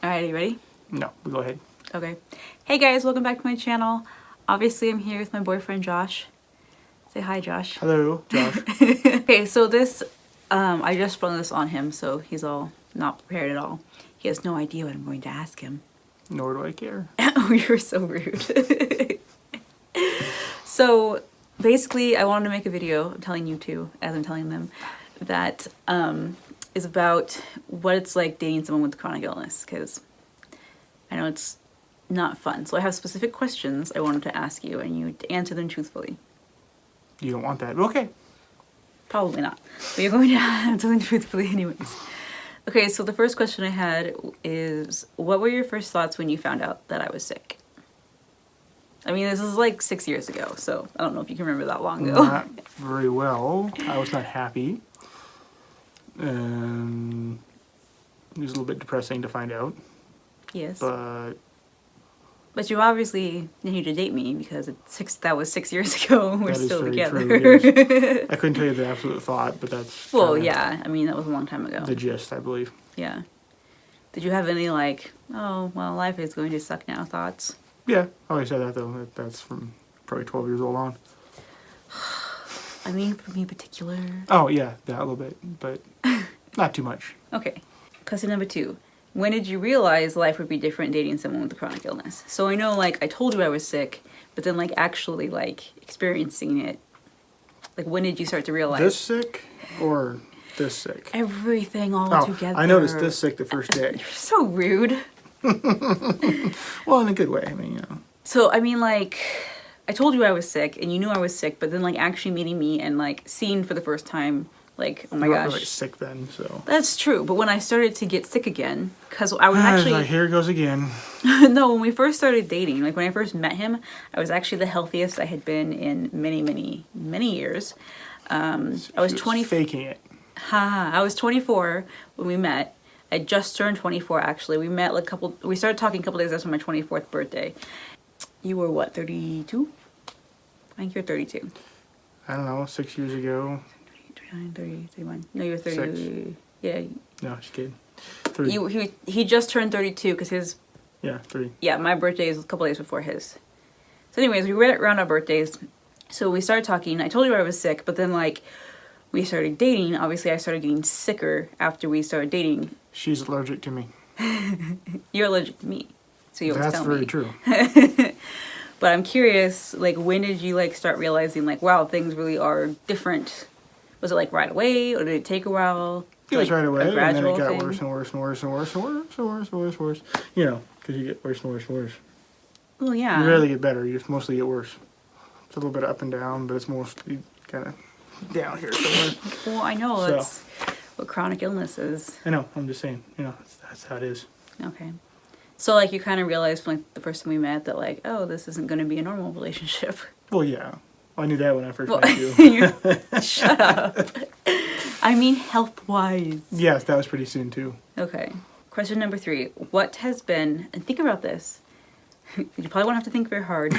Alright, are you ready? No, go ahead. Okay. Hey guys, welcome back to my channel. Obviously, I'm here with my boyfriend, Josh. Say hi, Josh. Hello, Josh. Okay, so this, I just sprung this on him, so he's all not prepared at all. He has no idea what I'm going to ask him. Nor do I care. Oh, you're so rude. So, basically, I wanted to make a video, I'm telling you two, as I'm telling them, that is about what it's like dating someone with chronic illness, because I know it's not fun. So I have specific questions I wanted to ask you, and you answer them truthfully. You don't want that. Okay. Probably not. But you're going to answer them truthfully anyways. Okay, so the first question I had is, what were your first thoughts when you found out that I was sick? I mean, this is like 6 years ago, so I don't know if you can remember that long ago. Not very well. I was not happy. It was a little bit depressing to find out. Yes. But you obviously continued to date me because that was 6 years ago and we're that is still very together. true, yes. I couldn't tell you the absolute thought, but that's Well, yeah, I mean, that was a long time ago. the gist, I believe. Yeah. Did you have any, like, oh, well, life is going to suck now thoughts? Yeah, I always said that, though. That's from probably 12 years old on. I mean, for me in particular. Oh, yeah, that a little bit, but not too much. Okay. Question number 2. When did you realize life would be different dating someone with a chronic illness? So I know, like, I told you I was sick, but then, like, actually, like, experiencing it, like, when did you start to realize? This sick or this sick? Everything all together. I noticed this sick the first day. You're so rude. Well, in a good way, I mean, you know. So, I mean, like, I told you I was sick, and you knew I was sick, but then, like, actually meeting me and, like, seeing for the first time, like, oh my You gosh. weren't really sick then, so. That's true, but when I started to get sick again, because I was actually... Here it goes again. No, when we first started dating, like, when I first met him, I was actually the healthiest I had been in many, many, many years. I was 20... faking it. I was 24 when we met. I just turned 24, actually. We met, like, we started talking a couple days after my 24th birthday. You were, what, 32? I think you're 32. I don't know, 6 years ago. 39, 30, 31. No, you're 30. 6. Yeah. No, just kidding. 3. He just turned 32 because his... Yeah, 3. Yeah, my birthday is a couple days before his. So anyways, we were around our birthdays. So we started talking. I told you I was sick, but then, like, we started dating. Obviously, I started getting sicker after we started dating. She's allergic to me. You're allergic to me. So you always That's tell me. very true. But I'm curious, like, when did you, like, start realizing, like, wow, things really are different? Was it, like, right away, or did it take a while? It was like, right away, a and then it got thing? worse and worse and worse and worse and worse and worse and worse and worse. You know, because you get worse and worse and worse. Well, yeah. You rarely get better, you just mostly get worse. It's a little bit up and down, but it's mostly kind of down here somewhere. Well, I know, So. that's what chronic illness is. I know, I'm just saying, you know, that's how it is. Okay. So, like, you kind of realized from, like, the first time we met that, like, oh, this isn't going to be a normal relationship. Well, yeah. I knew that when I first Well, met you. Shut up. I mean, health-wise. Yes, that was pretty soon, too. Okay. Question number 3. What has been, and think about this, you probably won't have to think very hard.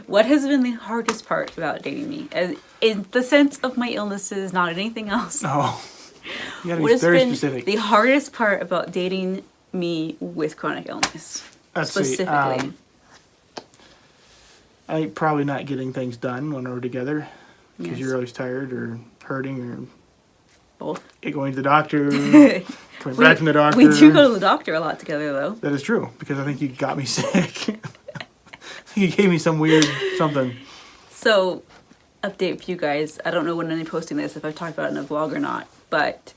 What has been the hardest part about dating me? As, in the sense of my illnesses, not anything else. Oh, you gotta What be has very been specific. the hardest part about dating me with chronic illness? Let's specifically. see. I probably not getting things done when we're together because Yes. you're always tired or hurting or Both. going to the doctor, coming back from the doctor. We do go to the doctor a lot together, though. That is true because I think you got me sick. You gave me some weird something. So, update for you guys. I don't know when I'm posting this, if I've talked about it in a vlog or not, but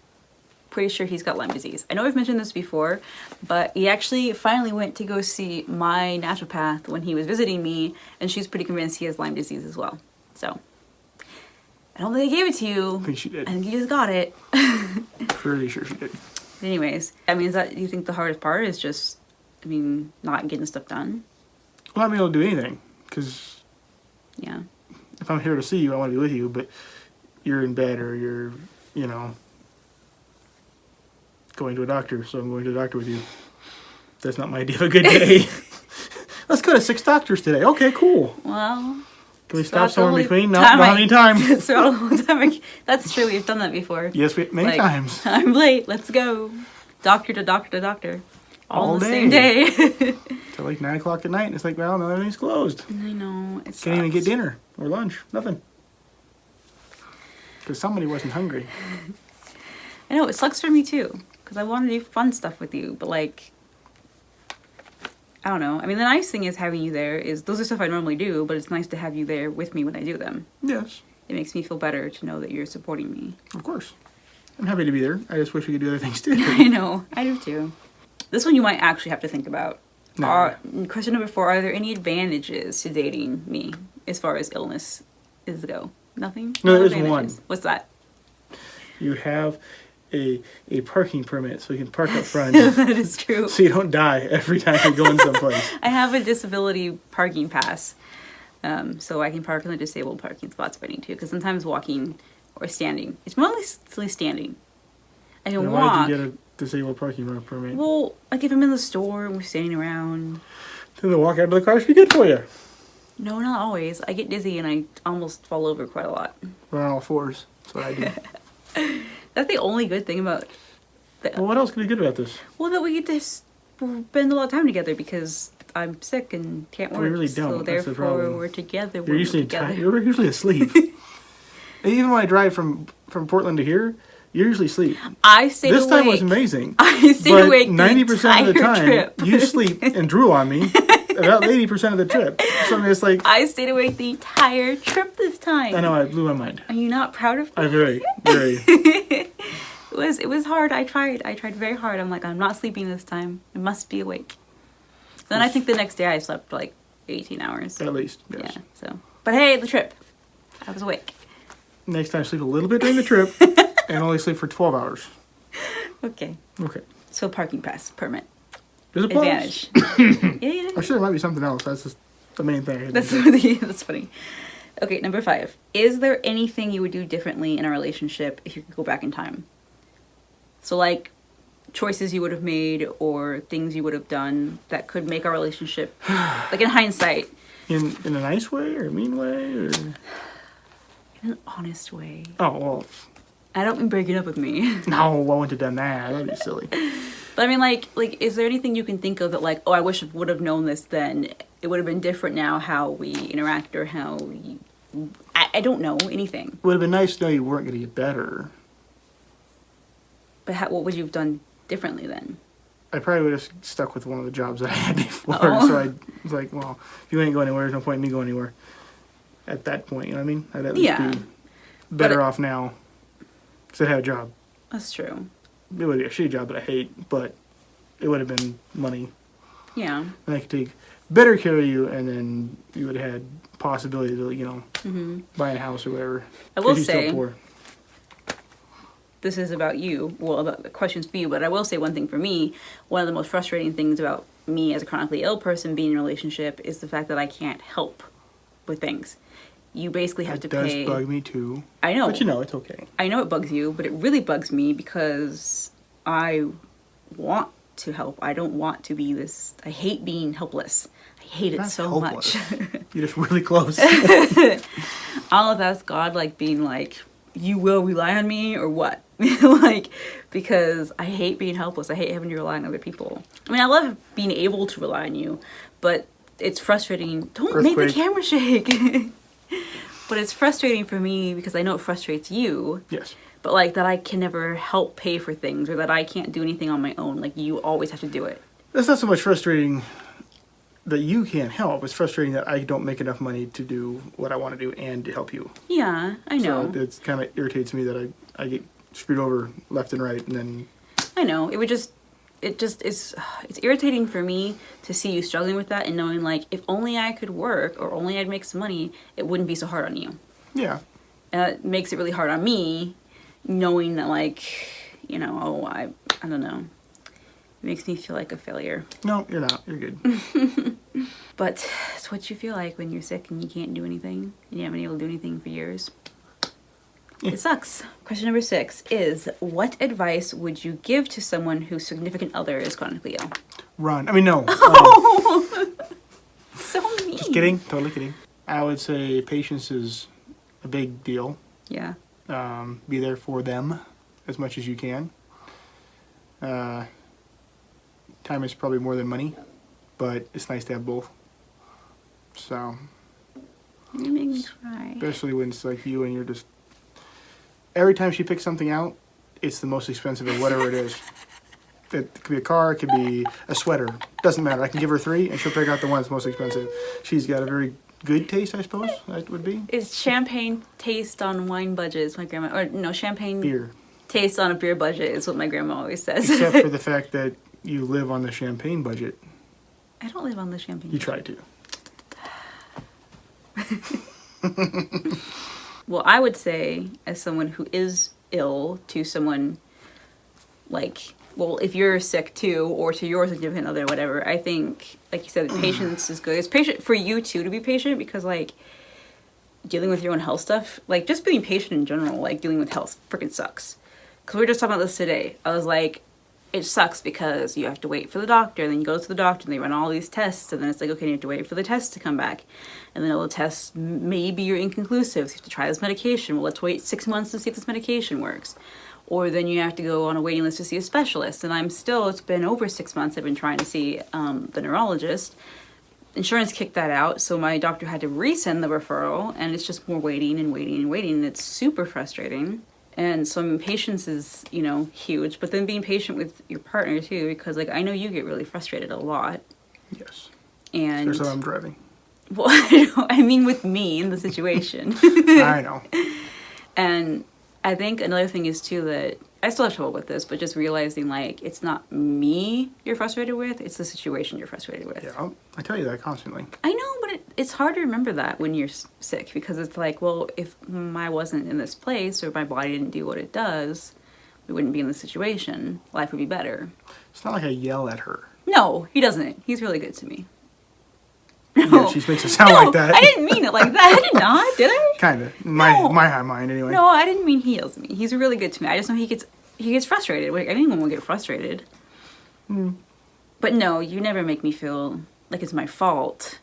pretty sure he's got Lyme disease. I know I've mentioned this before, but he actually finally went to go see my naturopath when he was visiting me, and she's pretty convinced he has Lyme disease as well. So, I don't think I gave it to you. I think she did. I think you just got it. Pretty sure she did. Anyways, I mean, is that, you think the hardest part is just, I mean, not getting stuff done? Well, I'm not able to do anything because Yeah. if I'm here to see you, I want to be with you, but you're in bed or you're, you know, going to a doctor, so I'm going to the doctor with you. That's not my idea of a good day. Let's go to 6 doctors today. Okay, cool. Well, Can we stop somewhere in between? No, not any time. That's true. We've done that before. Yes, many Like, times. I'm late. Let's go. Doctor to doctor to doctor. all All on the same day. Till like 9 o'clock at night, and it's like, well, now everything's closed. I know. It Can't even get sucks. dinner or lunch. Nothing. Because somebody wasn't hungry. I know, it sucks for me too. Because I want to do fun stuff with you, but like, I don't know. I mean, the nice thing is having you there is those are stuff I normally do, but it's nice to have you there with me when I do them. Yes, It makes me feel better to know that you're supporting me. of course. I'm happy to be there. I just wish we could do other things too. I know, I do too. This one you might actually have to think about. No. Question number 4, are there any advantages to dating me as far as illness is go? Nothing? No, there is advantages? one. What's that? You have a parking permit so you can park up front. That is true. So you don't die every time you're going someplace. I have a disability parking pass, so I can park in the disabled parking spots if I need to. Because sometimes walking or standing, it's mostly standing. I can Then walk. why did you get a disabled parking permit? Well, like if I'm in the store and we're standing around. Then the walk out of the car should be good for you. No, not always. I get dizzy and I almost fall over quite a lot. We're on all fours. That's what I do. That's the only good thing about. Well, what else could be good about this? Well, that we get to spend a lot of time together because I'm sick and can't work. We really don't. So That's the therefore, problem. we're together. You're usually together. you're usually asleep. And even when I drive from Portland to here, you usually sleep. I stayed This awake. time was amazing. I stayed But awake 90% of the time, trip. you sleep and drool on me. About 80% of the trip. So I mean, it's like, I stayed awake the entire trip this time. I know, I blew my mind. Are you not proud of me? I very. It was hard. I tried very hard. I'm like, I'm not sleeping this time. I must be awake. Then I think the next day I slept like 18 hours. At least, yes. Yeah. So, but hey, the trip, I was awake. Next time, sleep a little bit during the trip and only sleep for 12 hours. Okay. Okay. So parking pass permit Does it pause? advantage. Yeah. I'm sure there might be something else. That's just the main thing. That's that's funny. Okay, number 5. Is there anything you would do differently in a relationship if you could go back in time? So like choices you would have made or things you would have done that could make our relationship, like in hindsight. In a nice way or a mean way? Or... In an honest way. Oh, well. I don't mean breaking up with me. No, I wouldn't have done that. That'd be silly. But I mean like, is there anything you can think of that like, oh, I wish I would have known this then. It would have been different now how we interact or how we... I don't know anything. Would have been nice to know you weren't going to get better. But what would you have done differently then? I probably would have stuck with one of the jobs that I had before. Oh. So I was like, well, if you ain't going anywhere, there's no point in me going anywhere. At that point, you know what I mean? I'd at least Yeah. be better off now. Because I had a job. That's true. It would be a shitty job that I hate, but it would have been money. Yeah. And I could take better care of you, and then you would have had possibility to, you know, buy a house or whatever. I will 'Cause you're still say- poor. This is about you. Well, about the questions for you, but I will say one thing for me. One of the most frustrating things about me as a chronically ill person being in a relationship is the fact that I can't help with things. You basically have That to does pay. bug me too. I know. But you know, it's okay. I know it bugs you, but it really bugs me because I want to help. I don't want to be this. I hate being helpless. I hate it Not so helpless. much. You're just really close. I don't know if that's God like being like, you will rely on me or what? Like, because I hate being helpless. I hate having to rely on other people. I mean, I love being able to rely on you, but it's frustrating. Don't make the Earthquake. camera shake. But it's frustrating for me because I know it frustrates you. Yes. But like that I can never help pay for things or that I can't do anything on my own. Like you always have to do it. It's not so much frustrating that you can't help. It's frustrating that I don't make enough money to do what I want to do and to help you. Yeah, I know. So it kind of irritates me that I get screwed over left and right, and then I know. It's irritating for me to see you struggling with that and knowing like if only I could work or only I'd make some money, it wouldn't be so hard on you. yeah. And it makes it really hard on me knowing that like, you know, oh, I don't know. It makes me feel like a failure. No, you're not. You're good. But it's what you feel like when you're sick and you can't do anything and you haven't been able to do anything for years. Yeah. It sucks. Question number 6 is, what advice would you give to someone whose significant other is chronically ill? Run. I mean, no. So mean. Just kidding. Totally kidding. I would say patience is a big deal. Yeah. Be there for them as much as you can. Tell time is probably more than money, but it's nice to have both. So, You make me cry. especially when it's like you and you're just, every time she picks something out, it's the most expensive of whatever it is. It could be a car, it could be a sweater. Doesn't matter. I can give her 3 and she'll pick out the one that's most expensive. She's got a very good taste, I suppose, that would be. It's champagne taste on wine budget, is my grandma. Or no, champagne Beer. taste on a beer budget is what my grandma always says. Except for the fact that you live on the champagne budget. I don't live on the champagne. You try to. Well, I would say, as someone who is ill, to someone like, well, if you're sick too, or to your significant other, whatever, I think, like you said, patience is good. It's patient for you too to be patient, because like dealing with your own health stuff, like just being patient in general, like dealing with health freaking sucks. Because we were just talking about this today. I was like, it sucks because you have to wait for the doctor, and then you go to the doctor and they run all these tests, and then it's like, okay, you have to wait for the tests to come back, and then all the tests, maybe you're inconclusive, so you have to try this medication. Well, let's wait 6 months to see if this medication works. Or then you have to go on a waiting list to see a specialist, and it's been over 6 months I've been trying to see the neurologist. Insurance kicked that out, so my doctor had to resend the referral, and it's just more waiting and waiting and waiting, and it's super frustrating. And so, I mean, patience is, huge, but then being patient with your partner too, because like I know you get really frustrated a lot. Yes. And Especially when I'm driving. well, I mean with me in the situation. I know. And I think another thing is too that I still have trouble with this, but just realizing like it's not me you're frustrated with, it's the situation you're frustrated with. Yeah, I tell you that constantly. I know, but it's hard to remember that when you're sick, because it's like, well, if I wasn't in this place or my body didn't do what it does, we wouldn't be in this situation. Life would be better. It's not like I yell at her. No, he doesn't. He's really good to me. Yeah, she makes it sound like that. I didn't mean it like that. I did not, did I? Kind of. My high mind, anyway. No, I didn't mean he yells at me. He's really good to me. I just know he gets frustrated. Like, anyone will get frustrated. But no, you never make me feel like it's my fault.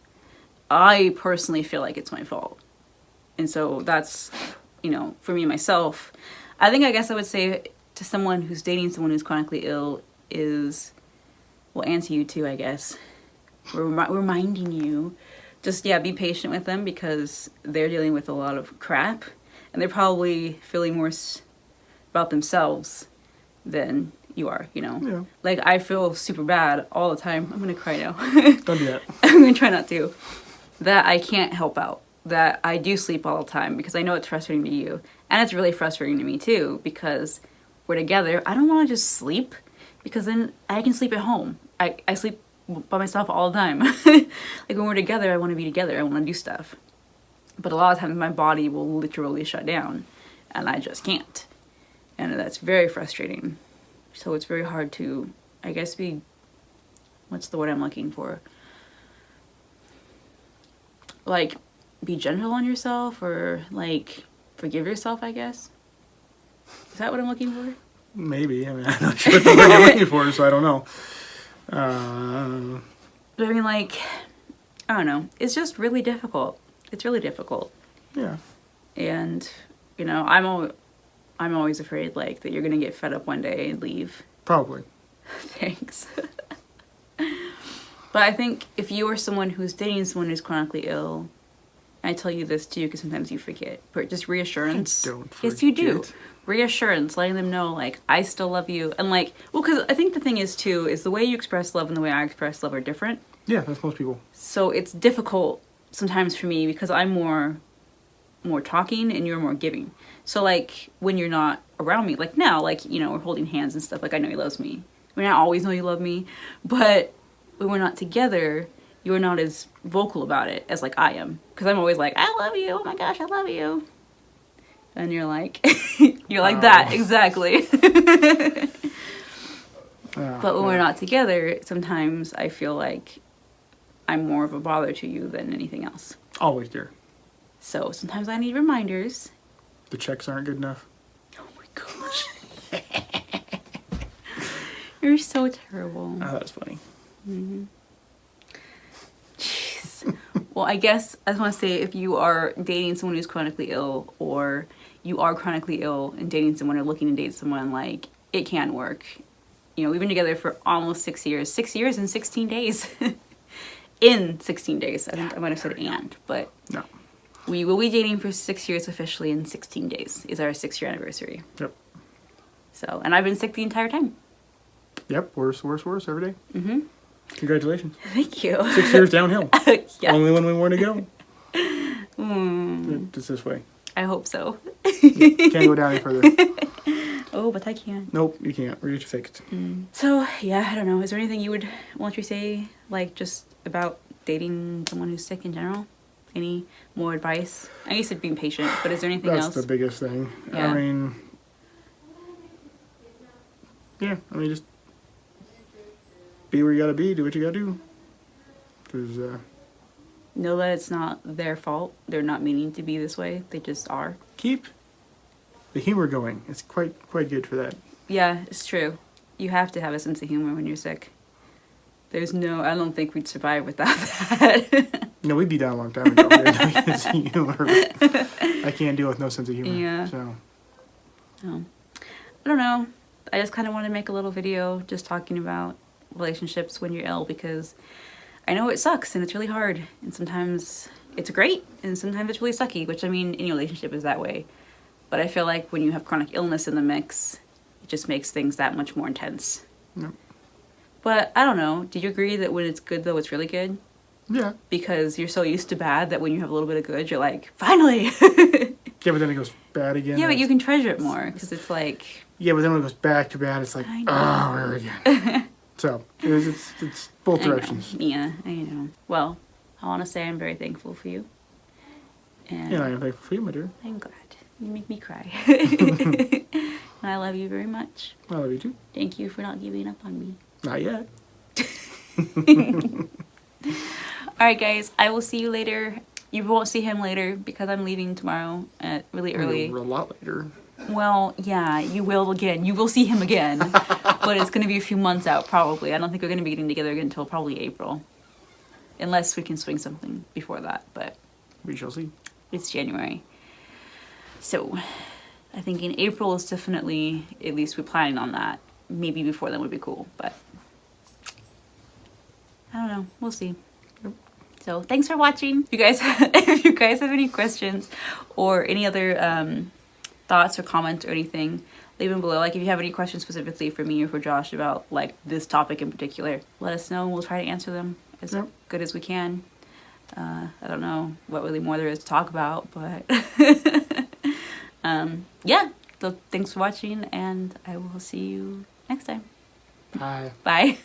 I personally feel like it's my fault. And so that's, for me myself, I guess I would say to someone who's dating someone who's chronically ill is, well, and to you too, I guess, reminding you, just, be patient with them, because they're dealing with a lot of crap, and they're probably feeling worse about themselves than you are, Yeah. Like, I feel super bad all the time. I'm gonna cry now. Don't do that. I'm gonna try not to. That I can't help out. That I do sleep all the time, because I know it's frustrating to you. And it's really frustrating to me too, because we're together. I don't want to just sleep, because then I can sleep at home. I sleep by myself all the time. Like, when we're together, I want to be together. I want to do stuff. But a lot of times my body will literally shut down, and I just can't. And that's very frustrating. So it's very hard to, I guess, what's the word I'm looking for? Like, be gentle on yourself, or like forgive yourself, I guess. Is that what I'm looking for? Maybe. I mean, I'm not sure what the word you're looking for, so I don't know. But I mean, like, I don't know. It's just really difficult. It's really difficult. Yeah. And, I'm always afraid, like, that you're gonna get fed up one day and leave. Probably. Thanks. But I think if you are someone who's dating someone who's chronically ill, and I tell you this too, because sometimes you forget, but just reassurance. I don't forget. Yes, you do. Reassurance, letting them know, like, I still love you. And, like, well, because I think the thing is, too, is the way you express love and the way I express love are different. Yeah, that's most people. So it's difficult sometimes for me, because I'm more talking and you're more giving. So, like, when you're not around me, like now, like, we're holding hands and stuff, like, I know he loves me. I mean, I always know you love me, but when we're not together, you're not as vocal about it as, like, I am. Because I'm always like, I love you, oh my gosh, I love you. And you're like, that, exactly. But when we're not together, sometimes I feel like I'm more of a bother to you than anything else. Always, dear. So sometimes I need reminders. The checks aren't good enough. Oh my gosh. You're so terrible. Oh, that's funny. Mm-hmm. Jeez. Well, I guess I just want to say, if you are dating someone who's chronically ill, or you are chronically ill and dating someone or looking to date someone, like, it can work. You know, we've been together for almost 6 years. 6 years and 16 days. In 16 days. I think I might have said but No. we will be dating for 6 years officially in 16 days. Is our 6-year anniversary. Yep. So, and I've been sick the entire time. Yep. Worse every day. Mm-hmm. Congratulations. Thank you. 6 years downhill. Yeah. Only when we want to go. Just this way. I hope so. Can't go down any further. Oh, but I can. Nope, you can't. We're just fixed. So, yeah, I don't know. Is there anything you would want to say, like, just about dating someone who's sick in general? Any more advice? I guess it's being patient, but is there anything else? That's the biggest thing. Yeah. I mean, just be where you gotta be, do what you gotta do. Because, know that it's not their fault. They're not meaning to be this way. They just are. keep the humor going. It's quite good for that. Yeah, it's true. You have to have a sense of humor when you're sick. I don't think we'd survive without that. No, we'd be down a long time ago. We had no sense of humor. I can't deal with no sense of humor. Yeah. So. I don't know. I just kind of want to make a little video just talking about relationships when you're ill, because I know it sucks and it's really hard, and sometimes it's great and sometimes it's really sucky, which, I mean, any relationship is that way. But I feel like when you have chronic illness in the mix, it just makes things that much more intense. Yep. But I don't know. Do you agree that when it's good, though, it's really good? Yeah. Because you're so used to bad that when you have a little bit of good, you're like, finally! Yeah, but then it goes bad again. Yeah, but you can treasure it more, because it's like... Yeah, but then when it goes back to bad, it's like, oh, where again? So, it's both directions. Yeah, I know. Well, I want to say I'm very thankful for you. And I am thankful for you, my dear. I'm glad. You make me cry. And I love you very much. I love you too. Thank you for not giving up on me. Not yet. Alright guys, I will see you later. You won't see him later because I'm leaving tomorrow at really early. A lot later. Well, yeah, you will again. You will see him again. But it's going to be a few months out probably. I don't think we're going to be getting together again until probably April. Unless we can swing something before that, but... We shall see. It's January. So, I think in April is definitely, at least we're planning on that. Maybe before then would be cool, but... I don't know. We'll see. So, thanks for watching. If you guys have any questions or any other thoughts or comments or anything, leave them below. Like, if you have any questions specifically for me or for Josh about, like, this topic in particular, let us know and we'll try to answer them as good as we can. I don't know what really more there is to talk about, but yeah. So thanks for watching, and I will see you next time. Bye. Bye.